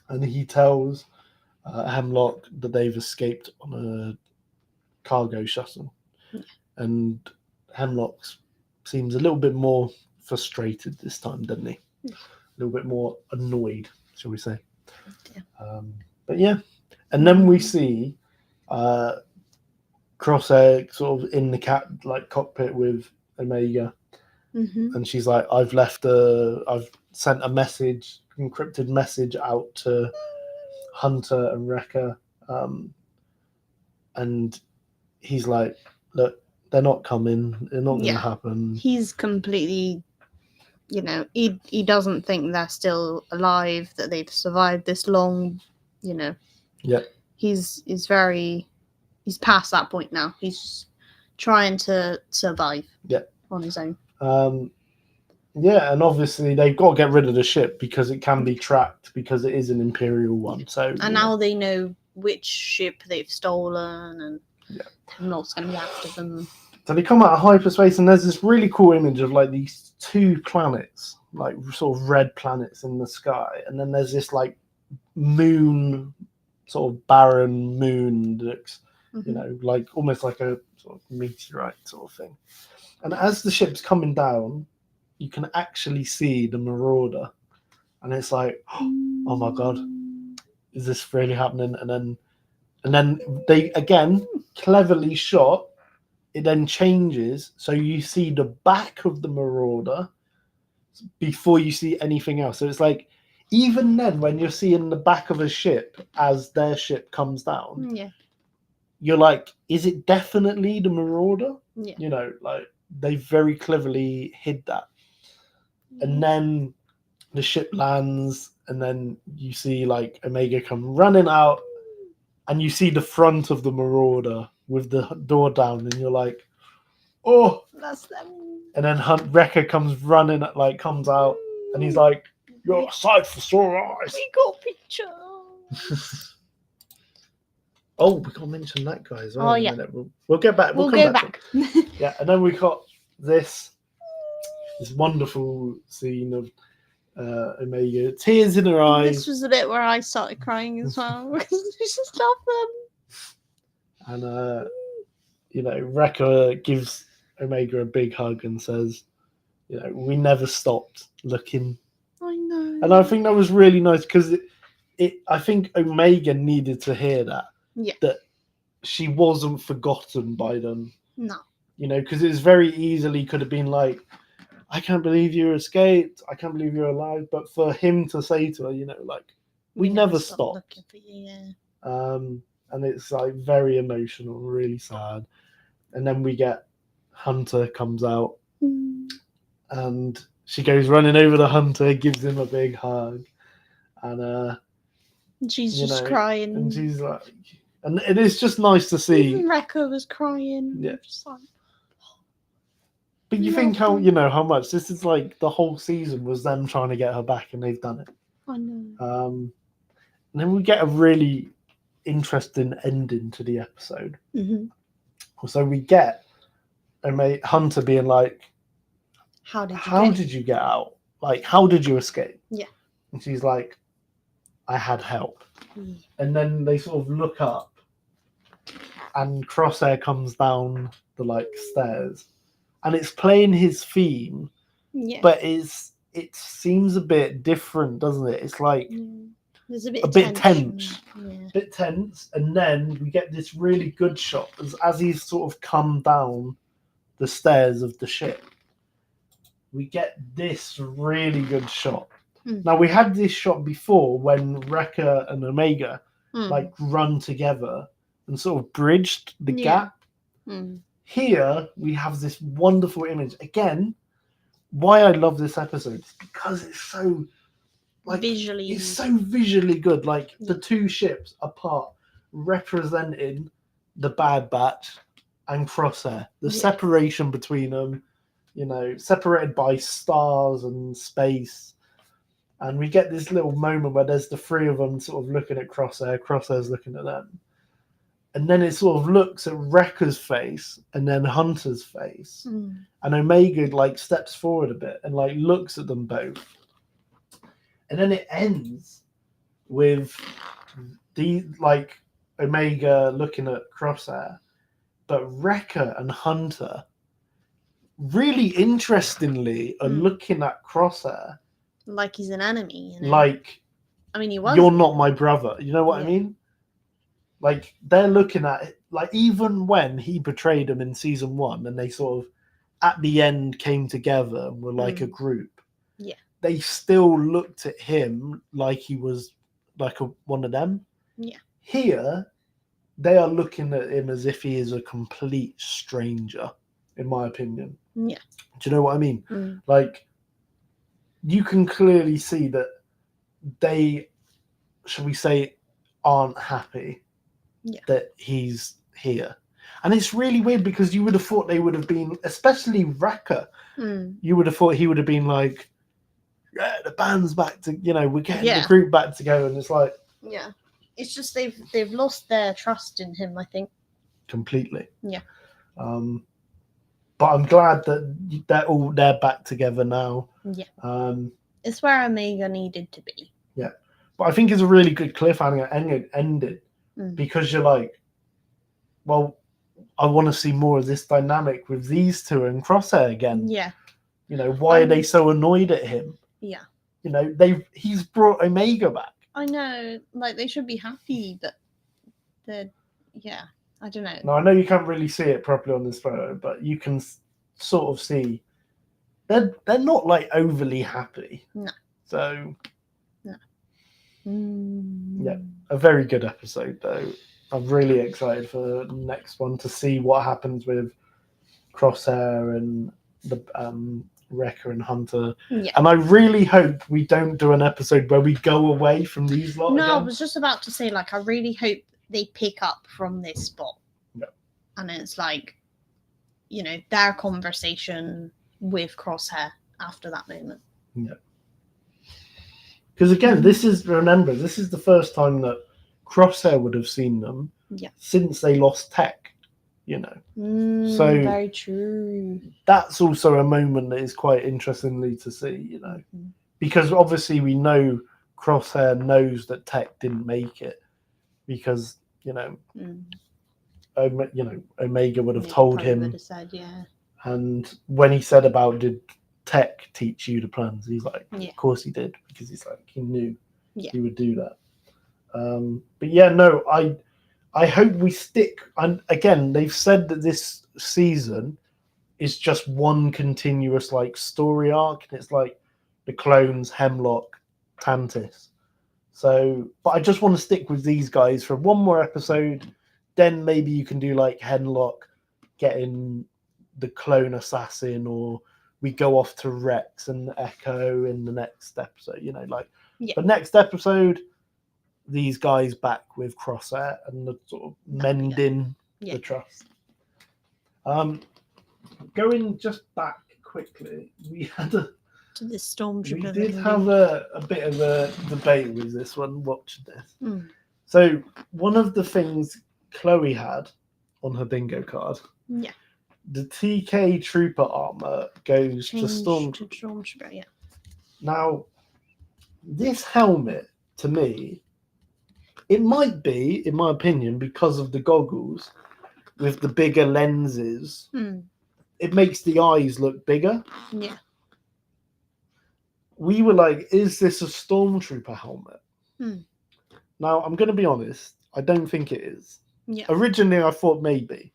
and he tells Hemlock that they've escaped on a cargo shuttle, and Hemlock seems a little bit more frustrated this time, doesn't he? A little bit more annoyed, shall we say? But yeah, and then we see Crosshair sort of in the cockpit with Omega, and she's like, I've sent a message, encrypted message out to Hunter and Wrecker, and he's like, look, they're not coming, they're not going to happen. He's completely, you know, he doesn't think they're still alive, that they've survived this long, you know. Yeah. He's past that point now. He's just trying to survive on his own. Yeah, and obviously they've got to get rid of the ship because it can be tracked because it is an Imperial one. So now they know which ship they've stolen, and Hemlock's going to be after them. So they come out of hyperspace, and there's this really cool image of like these two planets, like sort of red planets in the sky, and then there's this like moon, sort of barren moon that looks, you know, like almost like a sort of meteorite sort of thing. And as the ship's coming down, you can actually see the Marauder, and it's like, oh my god, is this really happening? And then they again cleverly shot. It then changes, so you see the back of the Marauder before you see anything else. So it's like, even then, when you're seeing the back of a ship as their ship comes down, you're like, is it definitely the Marauder? Yeah. You know, like they very cleverly hid that. And then the ship lands, and then you see like Omega come running out, and you see the front of the Marauder with the door down, and you're like, oh, that's them. And then Wrecker comes running, like comes out, and he's like, "You're a sight for sore eyes." We got pictures. Oh, we can't mention that guy as well. Oh, in a yeah. minute. We'll get back. We'll come go back. Yeah, and then we got this wonderful scene of Omega, tears in her eyes. This was the bit where I started crying as well because we just love them. And you know, Wrecker gives Omega a big hug and says, "You know, we never stopped looking." I know. And I think that was really nice because I think Omega needed to hear that. Yeah. That she wasn't forgotten by them. No. You know, because it very easily could have been like, I can't believe you escaped. I can't believe you're alive. But for him to say to her, you know, like, we never stopped. Looking for you, yeah. And it's like very emotional, really sad. And then we get Hunter comes out and she goes running over to Hunter, gives him a big hug. And she's just crying. And she's like, and it is just nice to see. Even Wrecker was crying. Yeah. Just like, but you think how much this is like the whole season was them trying to get her back, and they've done it. I know. And then we get a really interesting ending to the episode. Mm-hmm. So we get Hunter being like, how did you get out? Like, how did you escape? Yeah. And she's like, I had help. And then they sort of look up, and Crosshair comes down the stairs, and it's playing his theme. Yeah. But it seems a bit different, doesn't it? It's like there's a bit tense. Yeah. A bit tense, and then we get this really good shot as he's sort of come down the stairs of the ship. We get this really good shot. Now, we had this shot before when Wrecker and Omega run together and sort of bridged the gap. Here, we have this wonderful image. Again, why I love this episode is because it's so visually good. Like, the two ships apart representing the Bad Batch and Crosshair. The separation between them, you know, separated by stars and space. And we get this little moment where there's the three of them sort of looking at Crosshair, Crosshair's looking at them. And then it sort of looks at Wrecker's face and then Hunter's face. And Omega steps forward a bit and looks at them both. And then it ends with Omega looking at Crosshair, but Wrecker and Hunter really interestingly are looking at Crosshair like he's an enemy, you know? Like, I mean, he was. You're not my brother. You know what I mean? Like, they're looking at it. Like, even when he betrayed them in season 1 and they sort of, at the end, came together and were like a group. Yeah. They still looked at him like he was like one of them. Yeah. Here, they are looking at him as if he is a complete stranger, in my opinion. Yeah. Do you know what I mean? Like, you can clearly see that they, shall we say, aren't happy that he's here. And it's really weird because you would have thought they would have been, especially Wrecker, you would have thought he would have been like, yeah, the band's back to, you know, we're getting the group back together. And it's like... Yeah. It's just they've lost their trust in him, I think. Completely. Yeah. But I'm glad that they're back together now. Yeah. It's where Omega needed to be. Yeah. But I think it's a really good cliffhanger ending because you're like, well, I want to see more of this dynamic with these two and Crosshair again. Yeah. You know, why are they so annoyed at him? Yeah. You know, he's brought Omega back. I know, like, they should be happy, but I don't know. Now, I know you can't really see it properly on this photo, but you can sort of see they're not overly happy. No. So no. Yeah, a very good episode though. I'm really excited for the next one to see what happens with Crosshair and the Wrecker and Hunter. Yeah. And I really hope we don't do an episode where we go away from these lot No, again. I was just about to say, like, I really hope they pick up from this spot. Yeah. And it's like, you know, their conversation with Crosshair after that moment. Yeah. Because again, this is the first time that Crosshair would have seen them since they lost Tech, you know. So very true. That's also a moment that is quite interestingly to see, you know, because obviously we know Crosshair knows that Tech didn't make it because, you know, Omega would have told him. Would have said, and when he said about did Tech teach you the plans, he's like, of course he did, because he's like, he knew he would do that. But yeah, no, I hope we stick. And again, they've said that this season is just one continuous like story arc, and it's like the clones, Hemlock, Tantis. So, but I just want to stick with these guys for one more episode. Then maybe you can do like Hemlock getting the clone assassin, or we go off to Rex and Echo in the next episode. You know, like the next episode, these guys back with Crosshair and the sort of mending the trust. Going just back quickly, we had to the Stormtrooper. We did have a bit of a debate with this one. Watch this. So one of the things Chloe had on her bingo card, the TK Trooper armor goes to Stormtrooper. Yeah. Now, this helmet, to me, it might be, in my opinion, because of the goggles with the bigger lenses. It makes the eyes look bigger. Yeah. We were like, is this a Stormtrooper helmet? Now, I'm going to be honest. I don't think it is. Yeah. Originally, I thought maybe.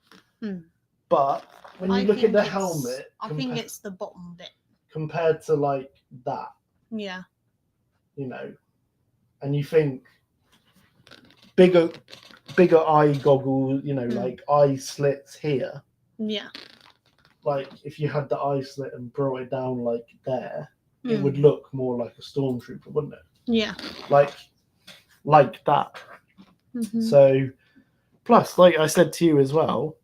But when you look at the helmet... I think it's the bottom bit. Compared to, like, that. Yeah. You know. And you think... Bigger eye goggles, you know, like eye slits here. Yeah. Like, if you had the eye slit and brought it down, like, there... it would look more like a Stormtrooper, wouldn't it? Yeah. Like that. So, plus, like I said to you as well,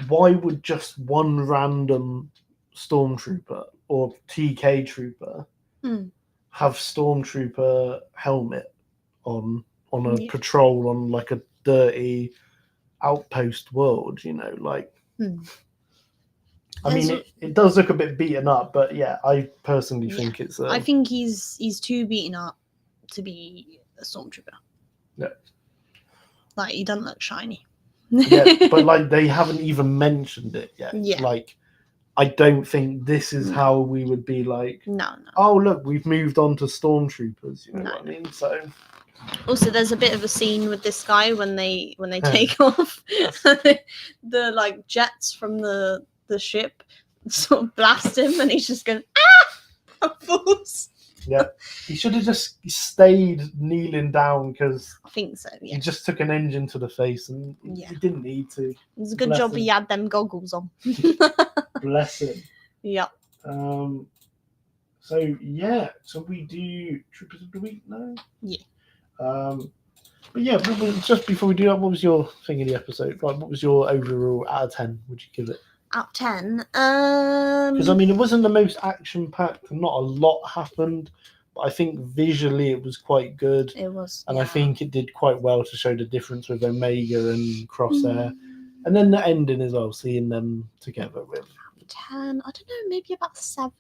why would just one random Stormtrooper or TK Trooper have Stormtrooper helmet on a patrol on like a dirty outpost world, you know, like... I mean, it does look a bit beaten up, but yeah, I personally think it's... I think he's too beaten up to be a Stormtrooper. Yeah. Like, he doesn't look shiny. Yeah, but like, they haven't even mentioned it yet. Yeah. Like, I don't think this is how we would be like... No. Oh, look, we've moved on to Stormtroopers, you know what I mean? So... Also, there's a bit of a scene with this guy when they take off the like jets from the ship sort of blast him, and he's just going fools. Yeah, he should have just stayed kneeling down, because I think so. Yeah, he just took an engine to the face, and he didn't need to. It's a good job he had them goggles on. Bless him. Yeah. So yeah, so we do Troopers of the Week now. Yeah. But yeah, just before we do that, what was your thing in the episode? Like, what was your overall out of 10? Would you give it? Out of 10? Because I mean, it wasn't the most action-packed, and not a lot happened, but I think visually it was quite good. It was, and I think it did quite well to show the difference with Omega and Crosshair, and then the ending as well, seeing them together with 10. I don't know, maybe about 7.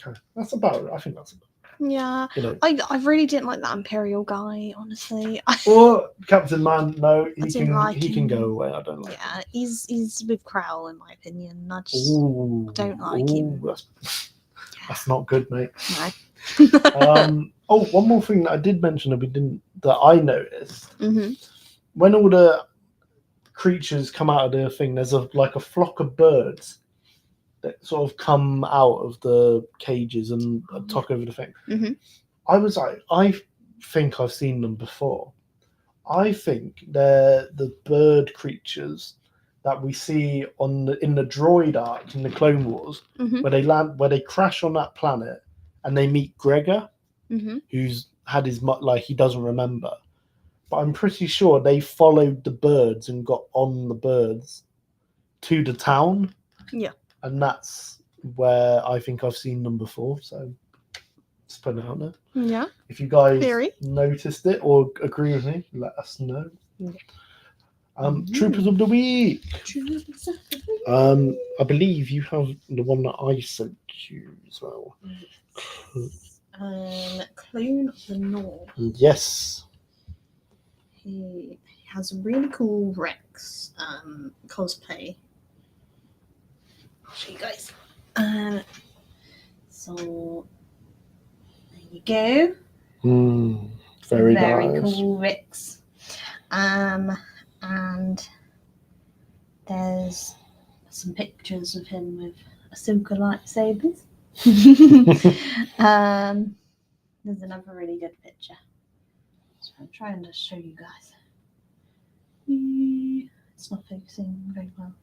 Okay, that's about. I think that's about. Yeah, you know. I really didn't like that Imperial guy, honestly. Or Captain Man, no, he can go away. I don't like. Yeah, he's with Crowl in my opinion. I just don't like him. That's not good, mate. No. One more thing that I did mention that I noticed. When all the creatures come out of the thing, there's a flock of birds that sort of come out of the cages and talk over the thing. I was like, I think I've seen them before. I think they're the bird creatures that we see in the droid arc in the Clone Wars, where they crash on that planet and they meet Gregor, who's had his he doesn't remember. But I'm pretty sure they followed the birds and got on the birds to the town. Yeah. And that's where I think I've seen them before. So just put it out there. Yeah. If you guys noticed it or agree with me, let us know. Yeah. Troopers of the Week. I believe you have the one that I sent you as well. Clone of the North. Yes. He has a really cool Rex cosplay. I'll show you guys. So there you go. Very nice. Cool Rex. And there's some pictures of him with Ahsoka lightsabers. There's another really good picture. So I'm trying to show you guys. It's not focusing very well.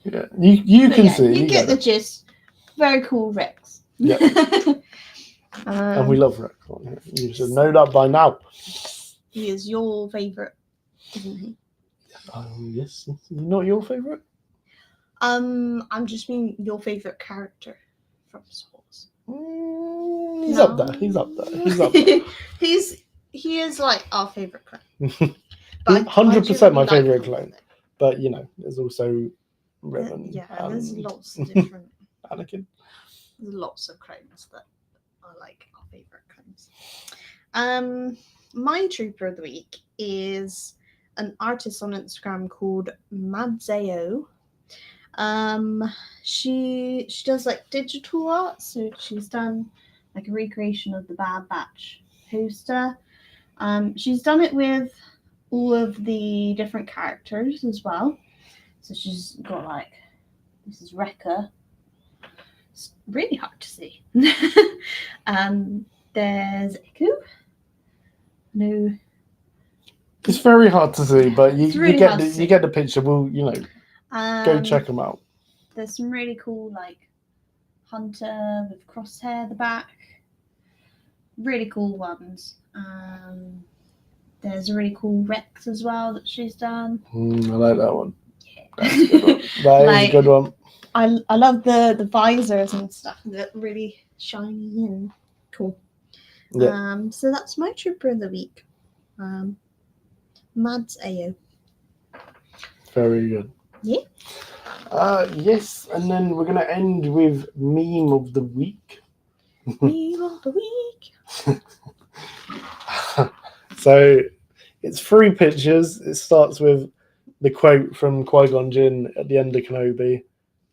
Yeah, you can see. You get the gist. Very cool Rex. Yeah. And we love Rex on here. You should know that by now. He is your favourite, isn't he? Yes. Not your favourite? I'm just mean your favourite character from Star Wars. He's up there. He's up there. He is like our favourite clone. 100% my favourite clone. But there's also Revan. There's lots of different Anakin. There's lots of clones that are like our favourite clones. My trooper of the week is an artist on Instagram called Madzeo. She does like digital art, so she's done like a recreation of the Bad Batch poster. She's done it with all of the different characters as well. So she's got like, this is Wrecker. It's really hard to see. There's Echo. No. It's very hard to see, but you get the picture. We'll go check them out. There's some really cool like Hunter with crosshair at the back. Really cool ones. There's a really cool Rex as well that she's done. I like that one. Yeah. That's a good one. That is a good one. I love the visors and stuff. They're really shiny and cool. Yeah. So that's my trooper of the week. Mads Ayo. Very good. Yeah. Yes, and then we're gonna end with meme of the week. Meme of the week. So it's 3 pictures. It starts with the quote from Qui-Gon Jinn at the end of Kenobi.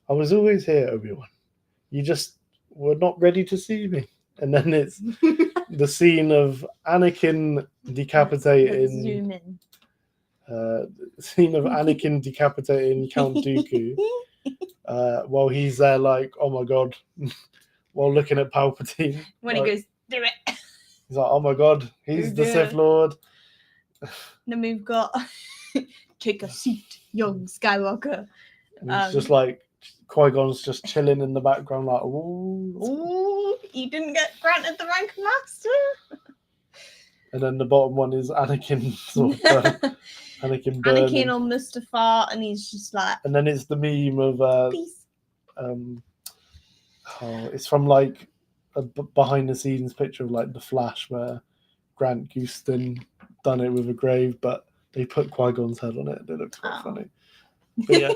I was always here, Obi-Wan. You just were not ready to see me. And then it's the scene of Anakin decapitating. Zoom in. Scene of Anakin decapitating Count Dooku while he's there like, oh my god, while looking at Palpatine. When he goes, do it. He's like, oh my god, he's the Sith Lord. Then we've got take a seat, young Skywalker. And it's just like Qui-Gon's just chilling in the background like, ooh, he didn't get granted the rank of master. And then the bottom one is Anakin sort of, Anakin burning. Anakin on Mustafar, and he's just like. And then it's the meme of peace. It's from like a behind the scenes picture of like The Flash where Grant Gustin done it with a grave, but they put Qui-Gon's head on it. It looks quite funny. But yeah.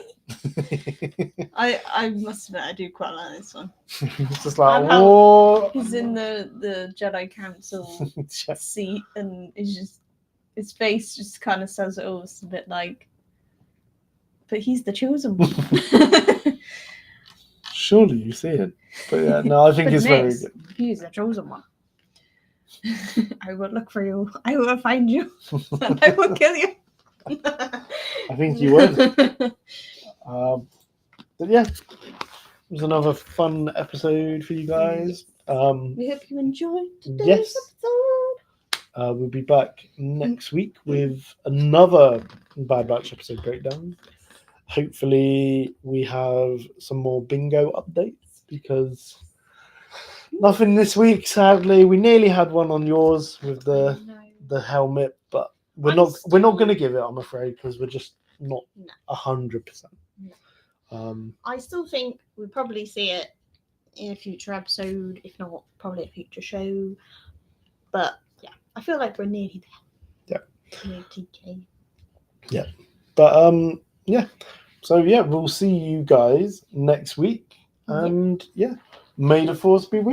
I must admit I do quite like this one. It's just like, whoa. He's in the Jedi Council seat, and it's just his face just kind of says it all. It's a bit like, but he's the chosen one. Surely you see it. But yeah, no, I think it's very good. He's the chosen one. I will look for you. I will find you. And I will kill you. I think you would. But yeah, it was another fun episode for you guys. We hope you enjoyed today's episode. We'll be back next week with another Bad Batch episode breakdown. Hopefully, we have some more bingo updates because nothing this week. Sadly, we nearly had one on yours with the helmet, but we're not going to give it. I'm afraid because we're just not 100%. I still think we'll probably see it in a future episode, if not probably a future show. But yeah, I feel like we're nearly there. Yeah. Near TK. Yeah. But yeah. So yeah, we'll see you guys next week. And yeah, may the force be with you.